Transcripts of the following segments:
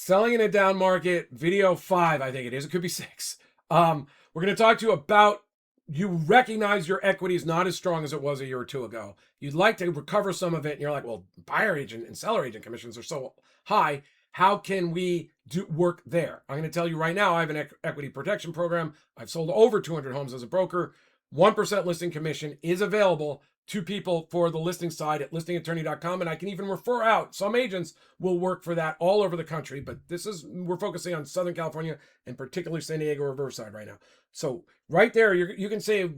Selling in a down market, video 5, I think it is. It could be 6. We're going to talk to you about you recognize your equity is not as strong as it was a year or two ago. You'd like to recover some of it, and you're like, well, buyer agent and seller agent commissions are so high. How can we do work there? I'm going to tell you right now, I have an equity protection program. I've sold over 200 homes as a broker. 1% listing commission is available to people for the listing side at listingattorney.com. And I can even refer out. Some agents will work for that all over the country, but we're focusing on Southern California and particularly San Diego or Riverside right now. So right there, you can save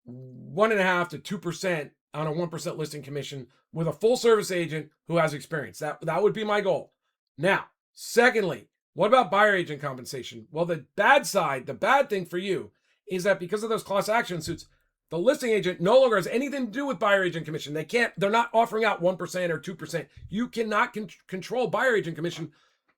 1.5% to 2% on a 1% listing commission with a full service agent who has experience. That would be my goal. Now, secondly, what about buyer agent compensation? Well, the bad thing for you is that because of those class action suits, the listing agent no longer has anything to do with buyer agent commission. They're not offering out 1% or 2%. You cannot control buyer agent commission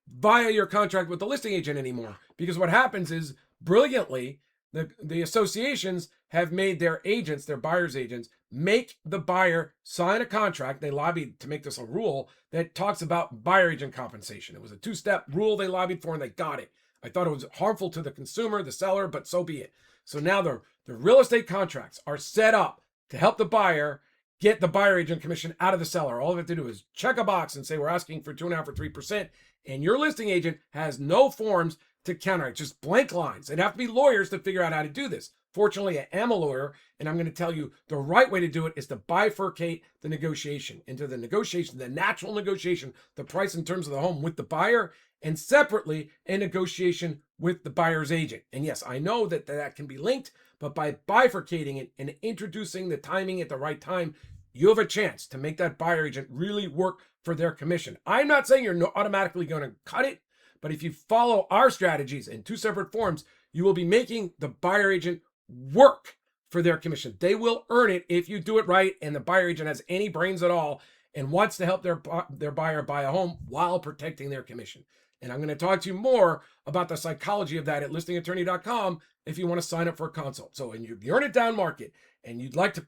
via your contract with the listing agent anymore. Because what happens is, brilliantly, the associations have made their agents, their buyer's agents, make the buyer sign a contract. They lobbied to make this a rule that talks about buyer agent compensation. It was a 2-step rule they lobbied for, and they got it. I thought it was harmful to the consumer, the seller, but so be it. So now the real estate contracts are set up to help the buyer get the buyer agent commission out of the seller. All they have to do is check a box and say, we're asking for 2.5% or 3%. And your listing agent has no forms to counter it, just blank lines. They'd have to be lawyers to figure out how to do this. Fortunately, I am a lawyer, and I'm going to tell you the right way to do it is to bifurcate the negotiation into the natural negotiation, the price and terms of the home with the buyer, and separately a negotiation with the buyer's agent. And yes, I know that can be linked, but by bifurcating it and introducing the timing at the right time, you have a chance to make that buyer agent really work for their commission. I'm not saying you're automatically going to cut it, but if you follow our strategies in 2 separate forms, you will be making the buyer agent work for their commission. They will earn it if you do it right, and the buyer agent has any brains at all and wants to help their buyer buy a home while protecting their commission. And I'm going to talk to you more about the psychology of that at listingattorney.com if you want to sign up for a consult. So, and you're in a down market and you'd like to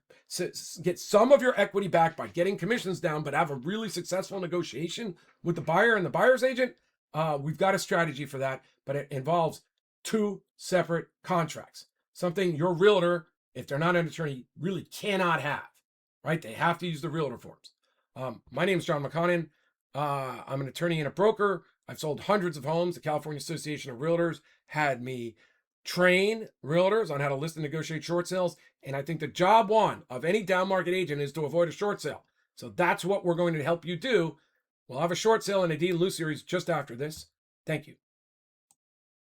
get some of your equity back by getting commissions down, but have a really successful negotiation with the buyer and the buyer's agent, we've got a strategy for that, but it involves 2 separate contracts. Something your realtor, if they're not an attorney, really cannot have, right? They have to use the realtor forms. My name is John McConnon. I'm an attorney and a broker. I've sold hundreds of homes. The California Association of Realtors had me train realtors on how to list and negotiate short sales. And I think the job one of any down market agent is to avoid a short sale. So that's what we're going to help you do. We'll have a short sale and a deed in lieu series just after this. Thank you.